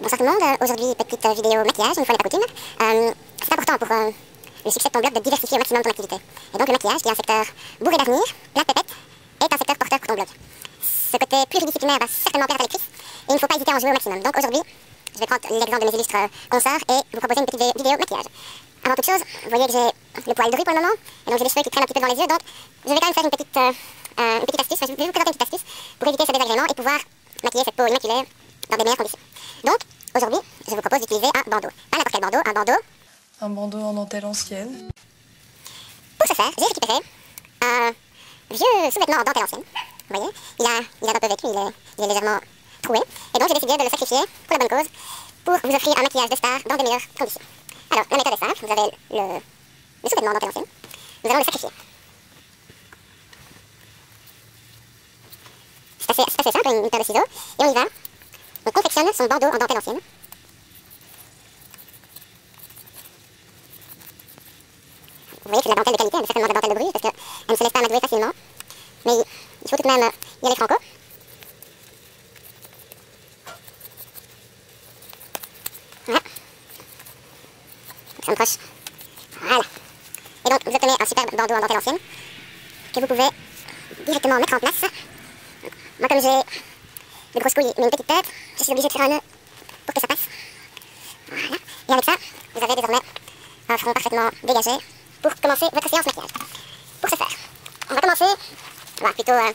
Bonsoir tout le monde, aujourd'hui petite vidéo maquillage, une fois n'est pas coutume. C'est important pour le succès de ton blog de diversifier au maximum ton activité. Et donc le maquillage, qui est un secteur bourré d'avenir, plein de pépettes, est un secteur porteur pour ton blog. Ce côté pluridisciplinaire va certainement plaire à ta lectrice, et il ne faut pas hésiter à en jouer au maximum. Donc aujourd'hui, je vais prendre l'exemple de mes illustres consoeurs et vous proposer une petite vidéo maquillage. Avant toute chose, vous voyez que j'ai le poil gris pour le moment, et donc j'ai les cheveux qui traînent un petit peu devant les yeux, donc je vais quand même faire une petite astuce, je vais vous présenter une petite astuce pour éviter ce désagrément et pouvoir maquiller cette peau immaculée dans des meilleures conditions. Donc, aujourd'hui, je vous propose d'utiliser un bandeau. Pas n'importe quel bandeau, un bandeau. Un bandeau en dentelle ancienne. Pour ce faire, j'ai récupéré un vieux sous-vêtement en dentelle ancienne. Vous voyez, il a un peu vécu, il est légèrement troué. Et donc j'ai décidé de le sacrifier pour la bonne cause, pour vous offrir un maquillage de star dans des meilleures conditions. Alors, la méthode est simple, vous avez le sous-vêtement en dentelle ancienne. Nous allons le sacrifier. C'est assez simple, une paire de ciseaux, et on y va. On confectionne son bandeau en dentelle ancienne. Vous voyez que c'est de la dentelle de qualité, mais certainement de la dentelle de Bruges, parce qu'elle ne se laisse pas amadouer facilement. Mais il faut tout de même y aller franco. Voilà. Ça me proche. Voilà. Et donc, vous obtenez un superbe bandeau en dentelle ancienne, que vous pouvez directement mettre en place. Moi, comme j'ai de grosses couilles mais une petite tête, je suis obligée de faire un nœud pour que ça passe. Voilà. Et avec ça, vous avez désormais un front parfaitement dégagé pour commencer votre séance maquillage. Pour ce faire, on va commencer, voilà, plutôt dans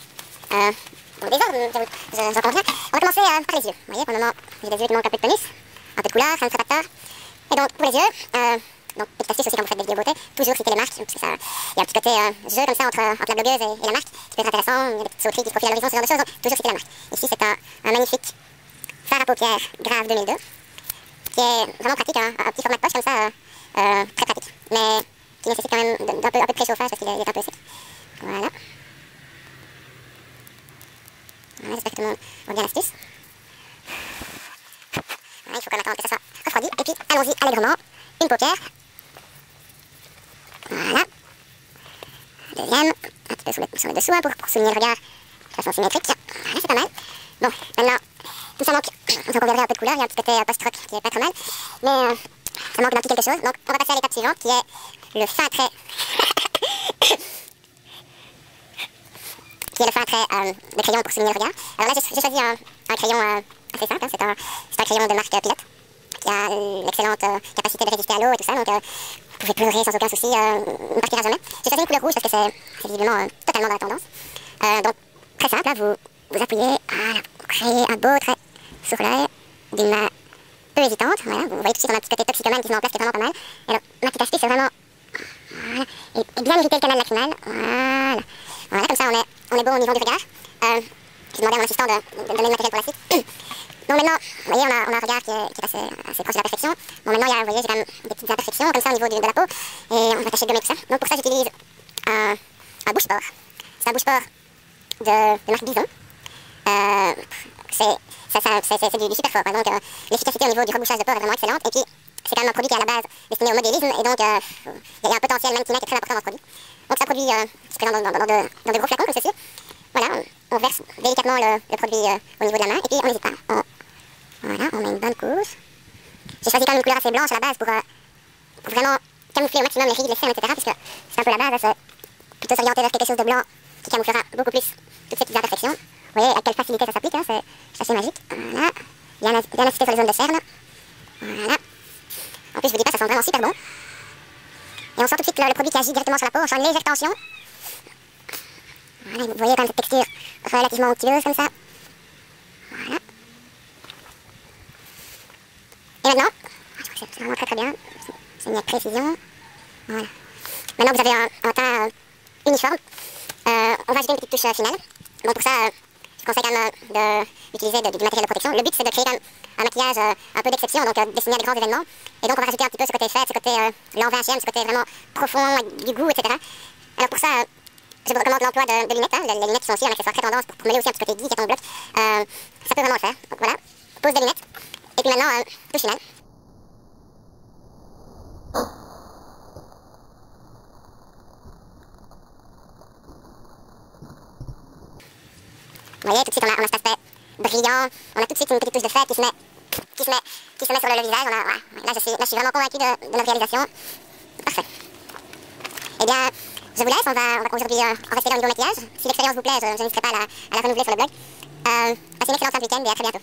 le désordre, j'en conviens. On va commencer par les yeux. Vous voyez, pour le moment, j'ai des yeux qui manquent un peu de tonus, un peu de couleur, ça ne ferait pas de tort. Et donc, pour les yeux, donc petite astuce aussi quand vous faites des vidéos beauté, toujours citer les marques, parce que ça, il y a un petit côté jeu comme ça entre la blogueuse et la marque, qui peut être intéressant, il y a des petites sauteries qui se profilent à l'horizon, ce genre de choses, donc toujours citer la marque. Ici, c'est un magnifique fard à paupières Grave 2002, qui est vraiment pratique, hein, un petit format de poche comme ça, très pratique, mais qui nécessite quand même d'un peu de préchauffage parce qu'il est un peu sec. Voilà. Voilà, j'espère que tout le monde voit bien l'astuce. Voilà, il faut quand même attendre que ça soit refroidi, et puis allons-y allègrement, une paupière. Voilà. Deuxième, un petit peu sur le dessous hein, pour souligner le regard de façon symétrique. Voilà, c'est pas mal. Bon, maintenant, tout ça manque. Donc on verra un peu de couleur, il y a un petit côté post-rock qui est pas trop mal. Mais ça manque d'un petit quelque chose. Donc on va passer à l'étape suivante qui est le fin trait. Qui est le fin trait de crayon pour souligner le regard. Alors là j'ai choisi un crayon assez simple, hein, c'est un crayon de marque Pilot, qui a l'excellente capacité de résister à l'eau et tout ça, donc vous pouvez pleurer sans aucun souci, ne partira jamais. J'ai choisi une couleur rouge parce que c'est visiblement totalement dans la tendance. Donc très simple, là, vous appuyez, voilà, pour créer un beau trait sur l'œil d'une main peu hésitante. Voilà, vous voyez tout de suite on a un petit côté toxicomane qui se met en place qui est vraiment pas mal. Et alors ma petite astuce c'est vraiment, voilà, et bien irriter le canal lacrymal, voilà. Voilà, comme ça on est bon au niveau du regard. J'ai demandé à mon assistant de donner le matériel pour la suite. Donc maintenant, vous voyez, on a un regard qui est assez proche de la perfection. Bon, maintenant, vous voyez, j'ai quand même des petites imperfections comme ça au niveau de la peau. Et on va tâcher de gommer tout ça. Donc pour ça, j'utilise un bouche-port. C'est un bouche-port de marque Bison. C'est du super fort. Donc l'efficacité au niveau du rebouchage de pores est vraiment excellente. Et puis, c'est quand même un produit qui est à la base destiné au modélisme. Et donc, il y a un potentiel mannequinat qui est très important dans ce produit. Donc c'est un produit qui se présente dans de gros flacons comme ceci. Voilà, on verse délicatement le produit au niveau de la main. Et puis, on n'hésite pas. Voilà, on met une bonne couche. J'ai choisi quand même une couleur assez blanche à la base pour vraiment camoufler au maximum les rides, les cernes, etc. Parce que c'est un peu la base, c'est plutôt s'orienter vers quelque chose de blanc qui camouflera beaucoup plus toutes ces petites imperfections. Vous voyez à quelle facilité ça s'applique, hein, c'est assez magique. Voilà, bien insisté sur les zones de cerne. Voilà. En plus, je vous dis pas, ça sent vraiment super bon. Et on sent tout de suite le produit qui agit directement sur la peau, on sent une légère tension. Voilà, vous voyez quand même cette texture relativement onctueuse comme ça. Voilà. Et maintenant, je crois que c'est vraiment très bien, c'est mis avec précision. Voilà. Maintenant vous avez un teint uniforme. On va ajouter une petite touche finale. Donc pour ça, je conseille quand même d'utiliser du matériel de protection. Le but c'est de créer quand même un maquillage un peu d'exception, donc destiné à des grands événements. Et donc on va rajouter un petit peu ce côté fête, ce côté l'an 20e, ce côté vraiment profond, avec du goût, etc. Alors pour ça, je vous recommande l'emploi de lunettes. Hein. Les lunettes qui sont aussi un accessoire très tendance pour mêler aussi un petit côté geek à ton bloc. Ça peut vraiment le faire. Donc voilà, pose de lunettes. Et puis maintenant, touche finale. Vous voyez, tout de suite on a cet aspect brillant, on a tout de suite une petite touche de fête qui se met qui se met sur le visage. Là, je suis vraiment convaincue de notre réalisation. Parfait. Eh bien, je vous laisse. On va aujourd'hui en rester là au niveau maquillage. Si l'expérience vous plaît, je n'hésiterai pas à la renouveler sur le blog. Passez une excellente fin de week-end et à très bientôt.